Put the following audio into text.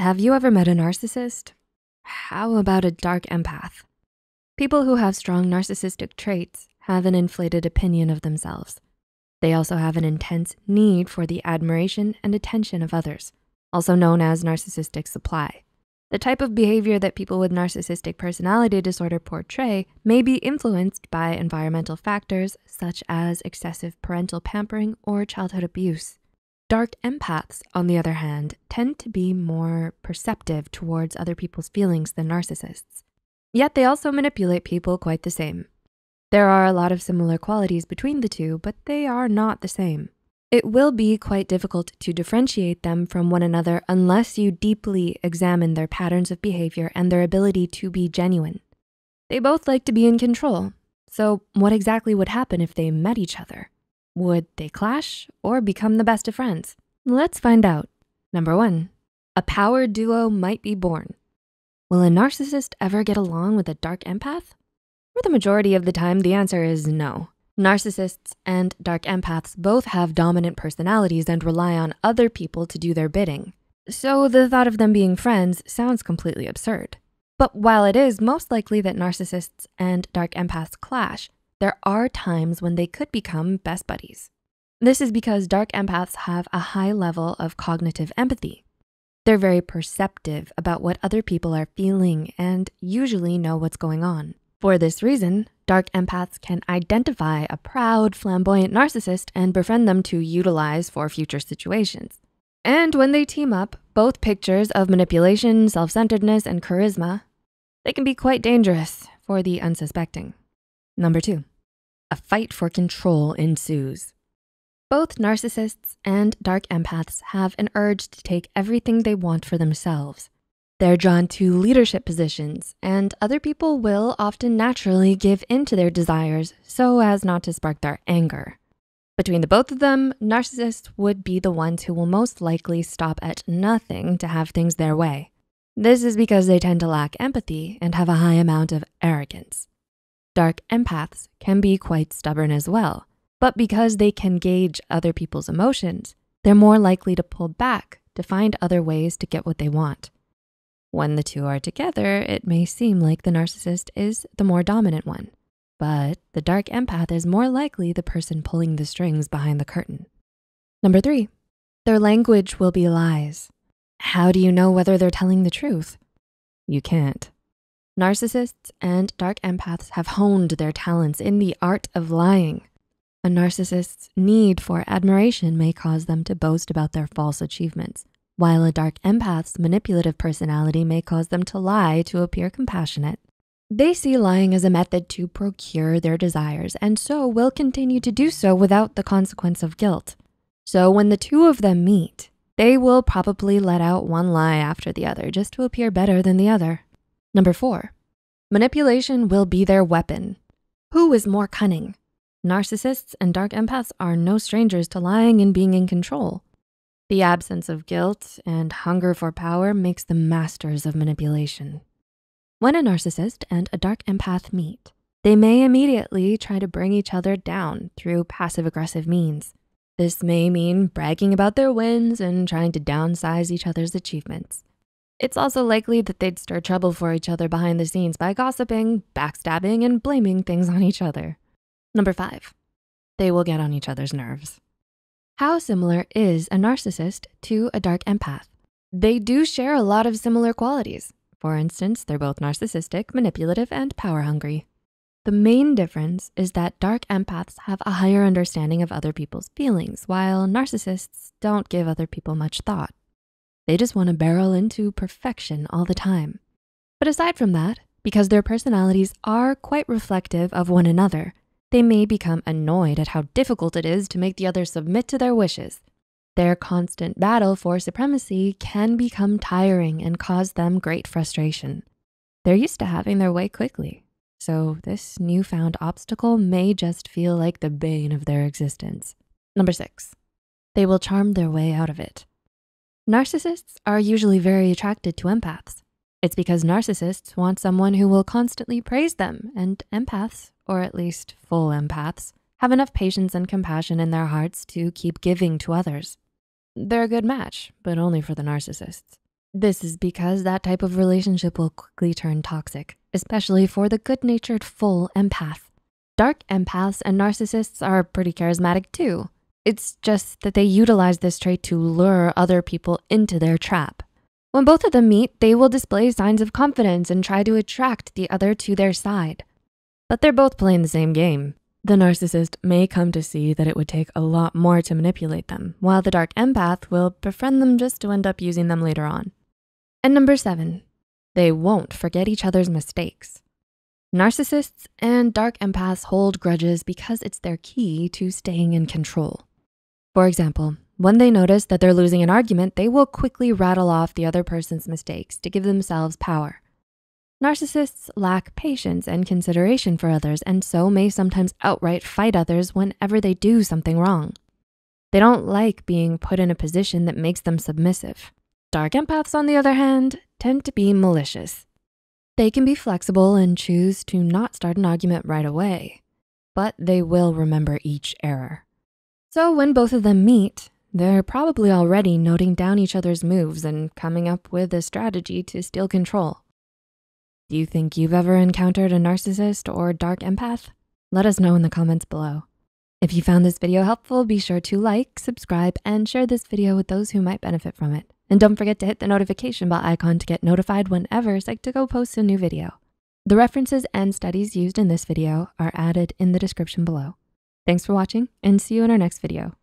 Have you ever met a narcissist? How about a dark empath? People who have strong narcissistic traits have an inflated opinion of themselves. They also have an intense need for the admiration and attention of others, also known as narcissistic supply. The type of behavior that people with narcissistic personality disorder portray may be influenced by environmental factors such as excessive parental pampering or childhood abuse. Dark empaths, on the other hand, tend to be more perceptive towards other people's feelings than narcissists. Yet they also manipulate people quite the same. There are a lot of similar qualities between the two, but they are not the same. It will be quite difficult to differentiate them from one another unless you deeply examine their patterns of behavior and their ability to be genuine. They both like to be in control. So what exactly would happen if they met each other? Would they clash or become the best of friends? Let's find out. Number 1, a power duo might be born. Will a narcissist ever get along with a dark empath? For the majority of the time, the answer is no. Narcissists and dark empaths both have dominant personalities and rely on other people to do their bidding. So the thought of them being friends sounds completely absurd. But while it is most likely that narcissists and dark empaths clash, there are times when they could become best buddies. This is because dark empaths have a high level of cognitive empathy. They're very perceptive about what other people are feeling and usually know what's going on. For this reason, dark empaths can identify a proud, flamboyant narcissist and befriend them to utilize for future situations. And when they team up, both pictures of manipulation, self-centeredness, and charisma, they can be quite dangerous for the unsuspecting. Number 2, a fight for control ensues. Both narcissists and dark empaths have an urge to take everything they want for themselves. They're drawn to leadership positions, and other people will often naturally give in to their desires so as not to spark their anger. Between the both of them, narcissists would be the ones who will most likely stop at nothing to have things their way. This is because they tend to lack empathy and have a high amount of arrogance. Dark empaths can be quite stubborn as well, but because they can gauge other people's emotions, they're more likely to pull back to find other ways to get what they want. When the two are together, it may seem like the narcissist is the more dominant one, but the dark empath is more likely the person pulling the strings behind the curtain. Number 3, their language will be lies. How do you know whether they're telling the truth? You can't. Narcissists and dark empaths have honed their talents in the art of lying. A narcissist's need for admiration may cause them to boast about their false achievements, while a dark empath's manipulative personality may cause them to lie to appear compassionate. They see lying as a method to procure their desires, and so will continue to do so without the consequence of guilt. So when the two of them meet, they will probably let out one lie after the other just to appear better than the other. Number 4, manipulation will be their weapon. Who is more cunning? Narcissists and dark empaths are no strangers to lying and being in control. The absence of guilt and hunger for power makes them masters of manipulation. When a narcissist and a dark empath meet, they may immediately try to bring each other down through passive-aggressive means. This may mean bragging about their wins and trying to downsize each other's achievements. It's also likely that they'd stir trouble for each other behind the scenes by gossiping, backstabbing, and blaming things on each other. Number 5, they will get on each other's nerves. How similar is a narcissist to a dark empath? They do share a lot of similar qualities. For instance, they're both narcissistic, manipulative, and power hungry. The main difference is that dark empaths have a higher understanding of other people's feelings, while narcissists don't give other people much thought. They just want to barrel into perfection all the time. But aside from that, because their personalities are quite reflective of one another, they may become annoyed at how difficult it is to make the other submit to their wishes. Their constant battle for supremacy can become tiring and cause them great frustration. They're used to having their way quickly, so this newfound obstacle may just feel like the bane of their existence. Number 6, they will charm their way out of it. Narcissists are usually very attracted to empaths. It's because narcissists want someone who will constantly praise them, and empaths, or at least full empaths, have enough patience and compassion in their hearts to keep giving to others. They're a good match, but only for the narcissists. This is because that type of relationship will quickly turn toxic, especially for the good-natured full empath. Dark empaths and narcissists are pretty charismatic too. It's just that they utilize this trait to lure other people into their trap. When both of them meet, they will display signs of confidence and try to attract the other to their side. But they're both playing the same game. The narcissist may come to see that it would take a lot more to manipulate them, while the dark empath will befriend them just to end up using them later on. And number 7, they won't forget each other's mistakes. Narcissists and dark empaths hold grudges because it's their key to staying in control. For example, when they notice that they're losing an argument, they will quickly rattle off the other person's mistakes to give themselves power. Narcissists lack patience and consideration for others, and so may sometimes outright fight others whenever they do something wrong. They don't like being put in a position that makes them submissive. Dark empaths, on the other hand, tend to be malicious. They can be flexible and choose to not start an argument right away, but they will remember each error. So when both of them meet, they're probably already noting down each other's moves and coming up with a strategy to steal control. Do you think you've ever encountered a narcissist or dark empath? Let us know in the comments below. If you found this video helpful, be sure to like, subscribe, and share this video with those who might benefit from it. And don't forget to hit the notification bell icon to get notified whenever Psych2Go posts a new video. The references and studies used in this video are added in the description below. Thanks for watching, and see you in our next video.